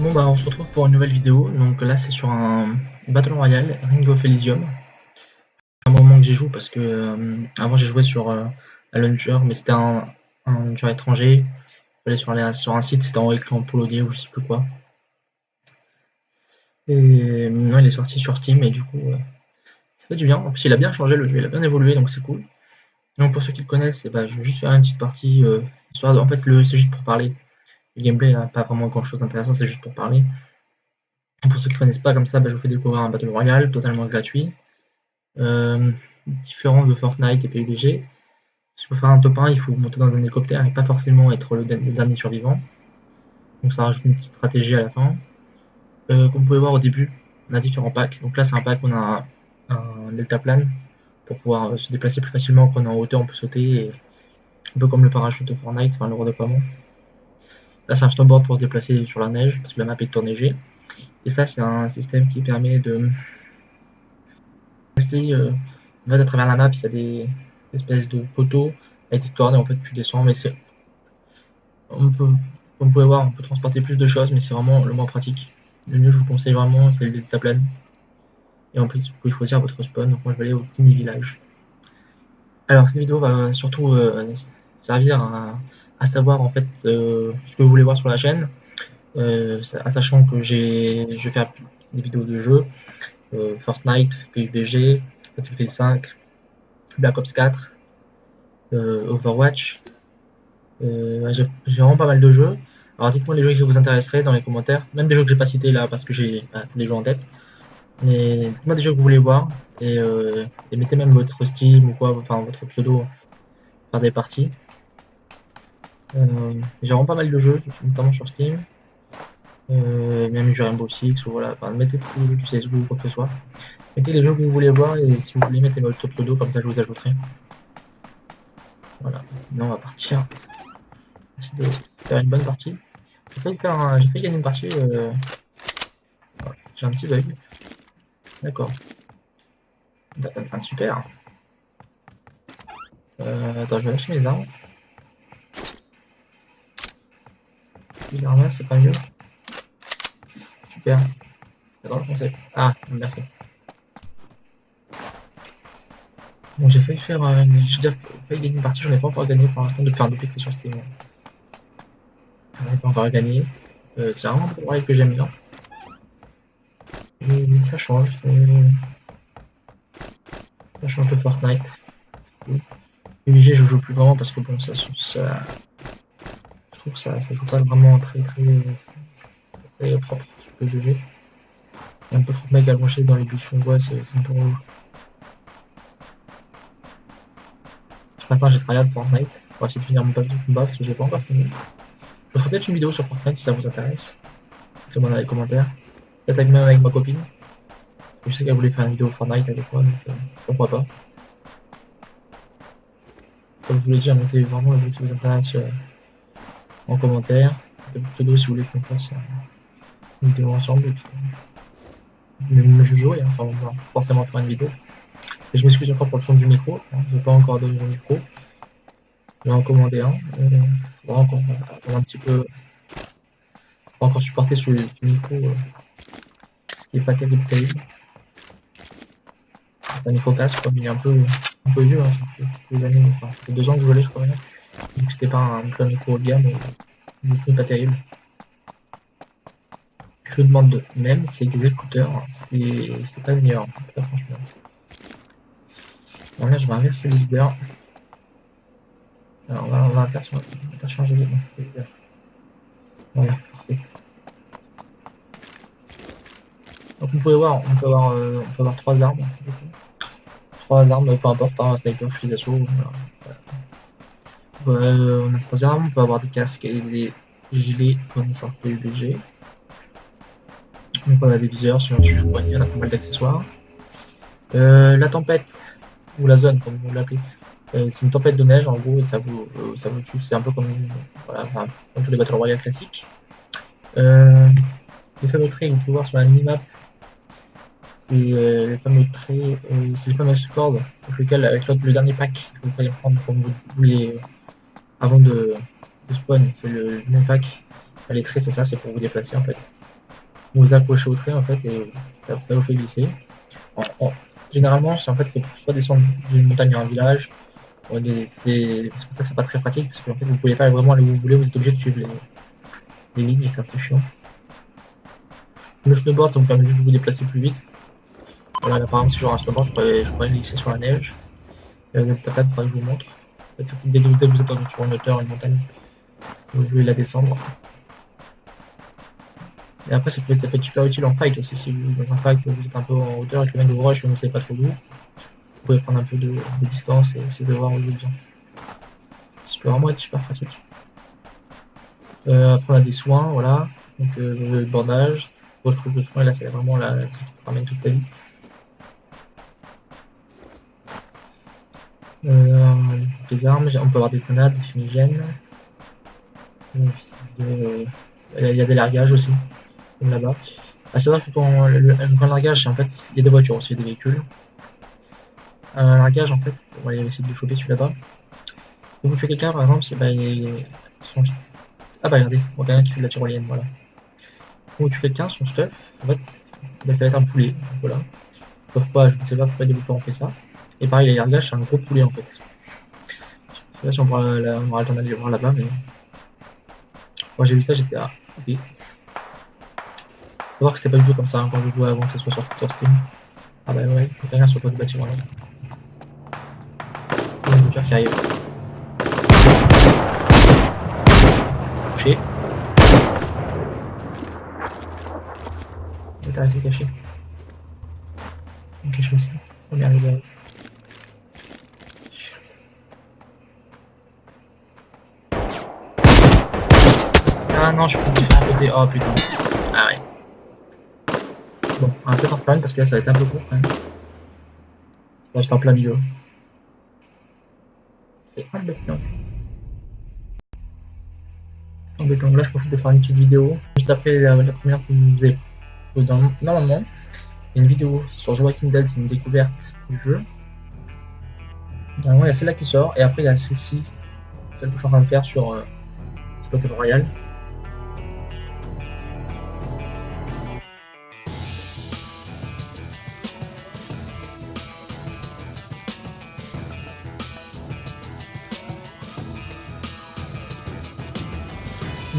Bon bah on se retrouve pour une nouvelle vidéo, donc là c'est sur un Battle Royale, Ring of Elysium. C'est un moment que j'y joue parce que avant j'ai joué sur un launcher, mais c'était un launcher étranger. Il fallait sur un site, c'était en polonais ou je sais plus quoi. Et maintenant il est sorti sur Steam et du coup ça fait du bien. En plus il a bien changé le jeu, il a bien évolué donc c'est cool. Donc pour ceux qui le connaissent, je vais juste faire une petite partie, en fait c'est juste pour parler. Le gameplay n'a pas vraiment grand chose d'intéressant, c'est juste pour parler. Pour ceux qui ne connaissent pas comme ça, je vous fais découvrir un Battle Royale totalement gratuit, différent de Fortnite et PUBG. Si vous faire un top 1, il faut monter dans un hélicoptère et pas forcément être le dernier survivant. Donc ça rajoute une petite stratégie à la fin. Comme vous pouvez voir au début, on a différents packs. Donc là c'est un pack où on a un deltaplane pour pouvoir se déplacer plus facilement quand on est en hauteur, on peut sauter, et un peu comme le parachute de Fortnite, enfin le redéploiement. Là c'est un snowboard pour se déplacer sur la neige, parce que la map est enneigée. Et ça c'est un système qui permet de rester en fait, à travers la map, il y a des espèces de poteaux avec des cordes et en fait tu descends, mais c'est on peut, comme vous pouvez voir, on peut transporter plus de choses, mais c'est vraiment le moins pratique. Le mieux, je vous conseille vraiment, c'est le deltaplane. Et en plus, vous pouvez choisir votre spawn. Donc moi, je vais aller au Tiny Village. Alors, cette vidéo va surtout servir à savoir en fait ce que vous voulez voir sur la chaîne, sachant que je vais faire des vidéos de jeux, Fortnite, PUBG, Battlefield 5, Black Ops 4, Overwatch. J'ai vraiment pas mal de jeux. Alors dites-moi les jeux qui vous intéresseraient dans les commentaires, même des jeux que j'ai pas cités là parce que j'ai pas tous les jeux en tête. Mais dites-moi des jeux que vous voulez voir et mettez même votre Steam ou quoi, enfin votre pseudo, faire des parties. J'ai vraiment pas mal de jeux, notamment sur Steam, même du Rainbow Six ou voilà. Enfin, mettez tout du CSGO ou quoi que ce soit. Mettez les jeux que vous voulez voir et si vous voulez mettez votre pseudo, comme ça je vous ajouterai. Voilà. Maintenant on va partir. Essayer de faire une bonne partie. J'ai failli gagner une partie. J'ai un petit bug. D'accord. Enfin, super. Attends, je vais lâcher mes armes. Les armes c'est pas mieux. Super. J'adore le concept. Ah, merci. Donc j'ai failli faire. J'ai déjà failli gagner une partie, j'en ai pas encore gagné pour l'instant depuis que c'est sur Steam. J'en ai pas encore gagné. C'est vraiment un règle que j'aime bien. Et ça change. Ça change de Fortnite. Cool. PUBG je joue plus vraiment parce que bon ça je trouve que ça joue pas vraiment très propre sur PUBG. Il y a un peu trop de mecs allongés dans les buissons, ouais, c'est un peu relou. Ce matin j'ai tryhard Fortnite pour essayer de finir mon pack de combat parce que j'ai pas encore fini. Je ferai peut-être une vidéo sur Fortnite si ça vous intéresse. Faites-moi dans les commentaires. Peut-être même avec ma copine. Je sais qu'elle voulait faire une vidéo Fortnite avec moi, donc pourquoi pas. Comme je vous l'ai dit, mettez vraiment le jeu qui vous intéresse en commentaire. Mettez votre pseudo si vous voulez qu'on fasse une vidéo ensemble. Et puis, même je jouer, hein, enfin, on va forcément faire une vidéo. Et je m'excuse encore pour le son du micro, hein, je n'ai pas encore donné mon micro. Je vais en commander un. Il faudra encore un petit peu. Pas encore supporter ce micro qui est pas terrible. C'est un Infocast, comme il est un peu vieux, hein, ça fait quelques années, enfin, ça fait 2 ans que je l'ai, je crois. Donc c'était pas un micro haut de gamme, du coup pas terrible. Je me demande même si avec des écouteurs, c'est pas le meilleur, très franchement. Bon là je vais inverser le leader. Alors on va interchanger les leaders. Voilà, parfait. Donc vous pouvez voir, on peut avoir 3 armes. 3 armes, peu importe, un sniper, fusil d'assaut. Voilà. On a 3 armes, on peut avoir des casques et des gilets comme sur PUBG. Donc on a des viseurs sur le poignet, on a pas mal d'accessoires. La tempête, ou la zone comme vous l'appelez, c'est une tempête de neige en gros et ça vous tue, c'est un peu comme, voilà, enfin, comme tous les Battle Royale classiques. Les fameux traits que vous pouvez voir sur la minimap, c'est les fameux traits, c'est les fameuses cordes avec lesquelles, avec le dernier pack que vous pourriez prendre comme vous voulez avant de spawn, c'est le même pack. Les traits c'est ça, c'est pour vous déplacer en fait. vous accrochez au trait en fait et ça vous fait glisser. Généralement, en fait, c'est soit descendre d'une montagne à un village. C'est pour ça que c'est pas très pratique parce qu'en fait, vous pouvez pas vraiment aller où vous voulez, vous êtes obligé de suivre les lignes et c'est assez chiant. Le snowboard, ça vous permet juste de vous déplacer plus vite. Voilà, là, par exemple, si je un snowboard, je pourrais glisser sur la neige. Le tapade, il faudra que je vous montre. En fait, dès que vous êtes sur une hauteur, une montagne, vous voulez la descendre. Et après, ça peut être super utile en fight aussi. Si vous, dans un fight, vous êtes un peu en hauteur et que le mec vous rush, mais vous ne savez pas trop d'où, vous pouvez prendre un peu de distance et essayer de voir où il est bien. Ça peut vraiment être super pratique. Après, on a des soins, voilà. Donc, le bandage. Votre truc de soins, là, c'est vraiment ce qui te ramène toute ta vie. Les armes, on peut avoir des grenades, des fumigènes. Il y a des largages aussi, comme là-bas. À savoir que quand le largage, en fait, il y a des voitures aussi, il y a des véhicules. Un largage, en fait, on va essayer de le choper celui là-bas. Quand vous tuez quelqu'un, par exemple, ah bah regardez, on voit quelqu'un qui fait de la tyrolienne, voilà. Quand vous tuez quelqu'un, son stuff, en fait, bah, ça va être un poulet, donc voilà. Pas, je ne sais pas pourquoi les développeurs ont fait ça. Et pareil, les largages, c'est un gros poulet, en fait. Je sais pas si on aura le temps d'aller le voir là-bas, mais quand j'ai vu ça, j'étais ok. Savoir que c'était pas du tout comme ça hein, quand je jouais avant que ce soit sorti sur Steam. Ah bah ouais, il y a rien sur le toit du bâtiment là. Il y a une voiture qui arrive. Touché. Il est resté caché. Il est caché aussi. On est arrivé. Ah non, je peux te faire un côté. Oh putain. Ah ouais. Bon, on va peut-être en reprendre parce que là ça va être un peu court quand même. Là j'étais en plein milieu. C'est embêtant. Embêtant. Là je profite de faire une petite vidéo. Juste après la première que vous avez normalement. Il y a une vidéo sur The Walking Dead, c'est une découverte du jeu. Normalement il y a celle-là qui sort et après il y a celle-ci, celle que je suis en train de faire sur Battle Royale.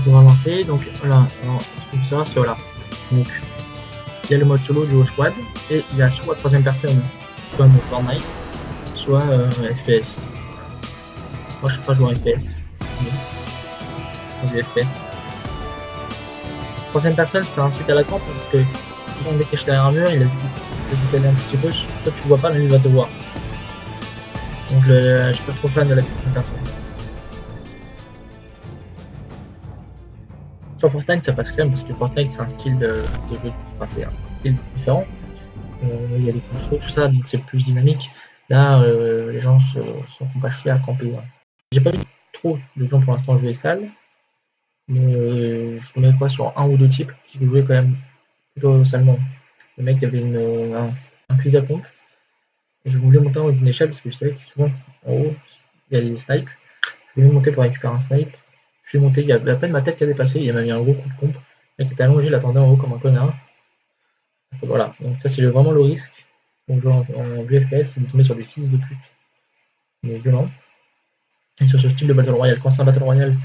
On va lancer, donc voilà, alors, ce qu'il faut savoir c'est voilà, donc il y a le mode solo duo squad et il y a soit troisième personne comme Fortnite, soit FPS. Moi je sais pas jouer en FPS, du FPS. Troisième personne c'est un site à la camp parce que si on est caché derrière un mur, il a se décaler un petit peu, toi tu vois pas mais lui il va te voir. Donc je suis pas trop fan de la troisième personne. Sur Fortnite, ça passe quand même parce que Fortnite, c'est un style de jeu, enfin, c'est un style différent. Il y a des constructs, tout ça, donc c'est plus dynamique. Là, les gens se font pas chier à camper. Hein. J'ai pas vu trop de gens pour l'instant jouer salle, mais je mets quoi sur un ou deux types qui jouaient quand même plutôt salement. Le mec avait un fusil à pompe, et je voulais monter en haut d'une échelle parce que je savais que souvent en haut il y a des snipes. Je voulais monter pour récupérer un snipe. Je suis monté, il y a à peine ma tête qui a dépassé, il m'a mis un gros coup de pompe. Le mec était allongé, il attendait en haut comme un connard. Voilà, donc ça c'est vraiment le risque. Donc en VFPS, c'est de tomber sur des fils de pute. Mais violents. Et sur ce style de Battle Royale, quand c'est un Battle Royale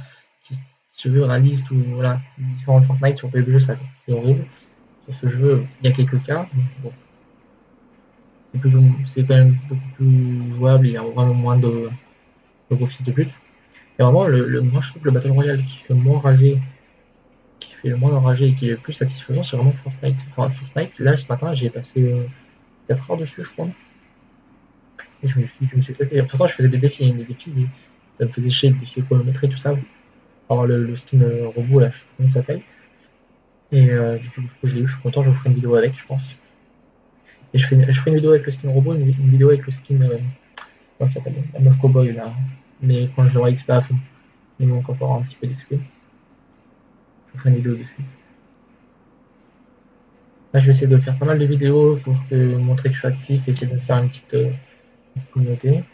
qui se veut réaliste ou voilà, différent de Fortnite, sur PUBG, c'est horrible. Sur ce jeu, il y a quelques cas. Bon, c'est quand même beaucoup plus jouable, il y a vraiment moins de gros fils de pute. Et vraiment, moi je trouve que le Battle Royale qui fait le moins rager et qui est le plus satisfaisant, c'est vraiment Fortnite. Enfin, Fortnite, là ce matin, j'ai passé 4 heures dessus, je crois. Et je me suis éclaté. Pourtant, je faisais des défis, ça me faisait chier, des défis chronométrés, tout ça. Alors, le skin robot, là, je sais pas comment il s'appelle. Et du coup, je l'ai eu, je suis content, je vous ferai une vidéo avec, je pense. Et je ferai une vidéo avec le skin robot, une vidéo avec le skin. Comment ça s'appelle la meuf cowboy, là. Mais quand je l'aurai XP à fond. Il manque encore un petit peu d'XP. Je vous ferai une vidéo dessus. Là, je vais essayer de faire pas mal de vidéos pour montrer que je suis actif et essayer de faire une petite communauté.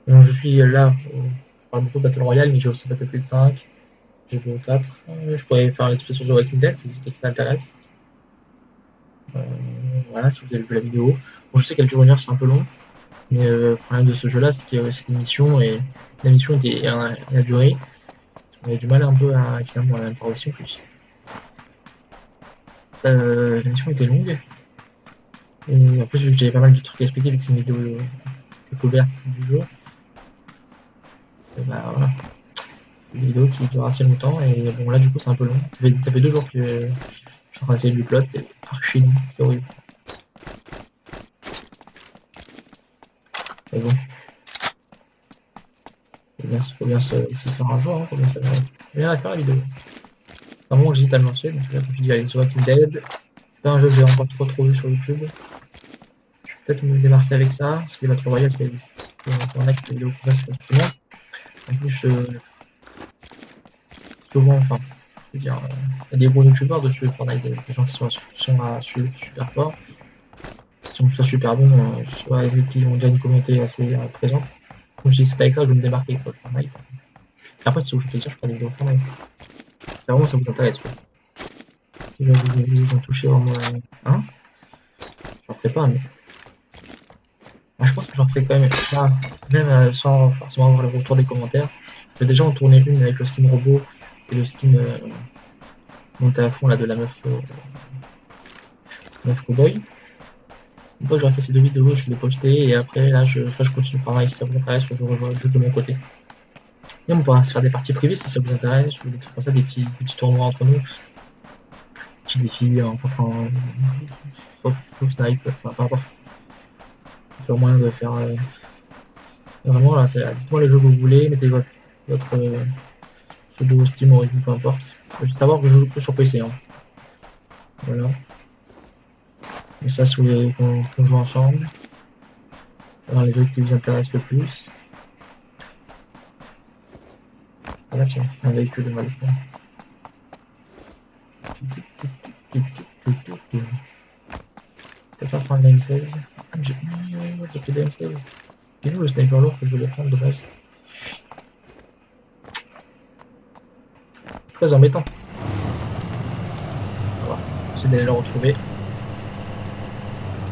Donc, je suis là, je parle beaucoup de Battle Royale, mais j'ai aussi Battlefield 5, 2 4. Je pourrais faire l'expression sur The Walking Dead si ça t'intéresse. Voilà, si vous avez vu la vidéo. Bon, je sais qu'elle dure 1 heure, c'est un peu long. Mais le problème de ce jeu-là, c'est qu'il y a aussi des missions et la mission était la durée. On avait du mal un peu à finalement à l'information plus. La mission était longue. Et en plus, vu que j'avais pas mal de trucs à expliquer, vu que c'est une vidéo découverte du jeu, et bah voilà. C'est une vidéo qui dure assez longtemps. Et bon, là, du coup, c'est un peu long. Ça fait 2 jours que je suis en train d'essayer du plot. C'est archi long, c'est horrible. Mais bon, faut bien s'y faire un jour. Hein, faut bien la faire la vidéo. Vraiment, j'hésite à le lancer. Donc là, comme je dis, allez, The Walking Dead. C'est pas un jeu que j'ai encore trop vu sur YouTube. Je vais peut-être me démarquer avec ça. Parce que Battle Royale, il y en a qui fait des vidéos comme ça, c'est pas très bien. En plus, souvent, enfin, je veux dire, il y a des gros youtubeurs dessus, Fortnite, des gens qui sont à suivre super fort, qui sont soit super bons, soit qui ont déjà une communauté assez présente. Donc je dis, c'est pas avec ça que je vais me démarquer, quoi, Fortnite. Et après, si ça vous fait plaisir, je ferai des vidéos Fortnite. Si vraiment ça vous intéresse, quoi. Si vous en touchez au moins un, j'en ferai pas, mais moi, je pense que j'en ferai quand même, là, même sans forcément avoir le retour des commentaires. J'ai déjà en tourné une avec le skin robot et le skin monté à fond là de la meuf cowboy. Une fois que j'aurai fait ces 2 vidéos, je vais les poster et après là soit je continue Fortnite si ça vous intéresse, soit je rejoins juste de mon côté. Et on pourra se faire des parties privées si ça vous intéresse, ou des trucs comme ça, des petits tournois entre nous, petits défis contre un snipe, enfin peu importe. C'est au moyen de faire vraiment là, dites-moi les jeux que vous voulez, mettez votre pseudo Steam ou peu importe. Il faut savoir que je joue que sur PC. Hein. Voilà. Et ça, si vous voulez qu'on joue ensemble, savoir les jeux qui vous intéressent le plus. Ah là, tiens, un véhicule de mal. Peut-être pas prendre la M16. Ah, j'ai pris la M16. C'est où le sniper lourd que je voulais prendre de base? C'est très embêtant. Voilà. J'essaie d'aller le retrouver.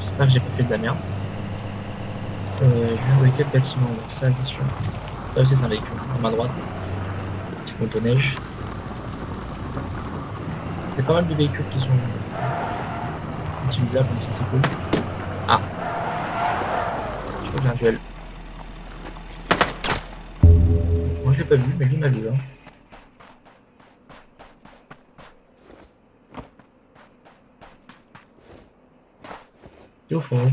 J'espère que j'ai pas fait de la merde. Je viens de quel bâtiment? C'est la question. Ça aussi, c'est un véhicule. À ma droite. Petite motoneige. Il y a pas mal de véhicules qui sont utilisables, comme ça c'est cool. Ah! Je crois que j'ai un duel. Moi je l'ai pas vu, mais lui m'a vu. Hein. Et au fond.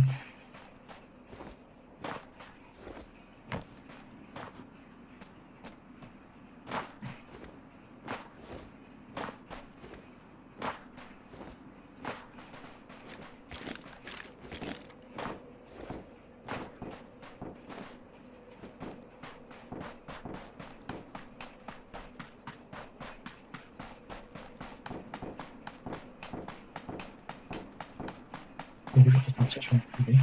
Il y a toujours en train de chercher en privé.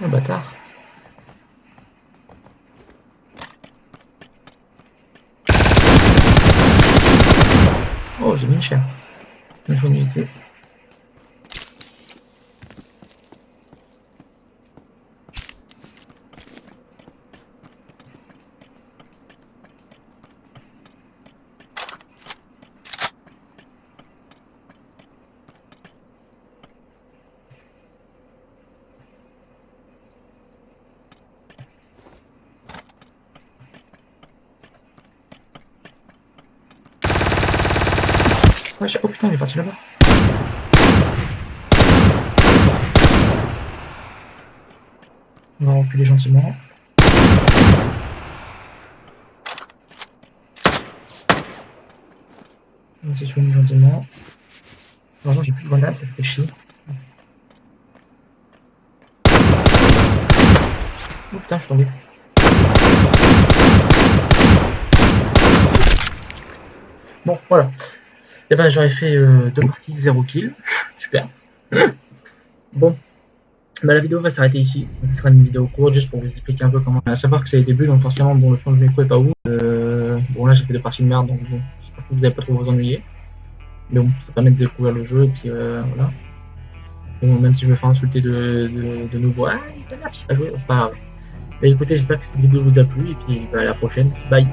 Oh, bâtard. Oh, j'ai mis une chair. Une journée unité. Ouais, oh putain, il est parti là-bas. On va reculer gentiment. On va se soigner gentiment. Heureusement, j'ai plus de grenades, ça fait chier. Oh putain, je suis tombé. Bon, voilà. Et ben, j'aurais fait 2 parties, 0 kill. Super. Bon. Bah, la vidéo va s'arrêter ici. Ce sera une vidéo courte juste pour vous expliquer un peu comment. À savoir que c'est les débuts, donc forcément, bon, le son de micro est pas ouf. Bon, là, j'ai fait 2 parties de merde, donc bon, j'espère que vous n'allez pas trop vous ennuyer. Mais bon, ça permet de découvrir le jeu, et puis voilà. Bon, même si je me fais insulter de nouveau, ah, il c'est pas joué, c'est pas grave. Bah, écoutez, j'espère que cette vidéo vous a plu, et puis bah, à la prochaine. Bye.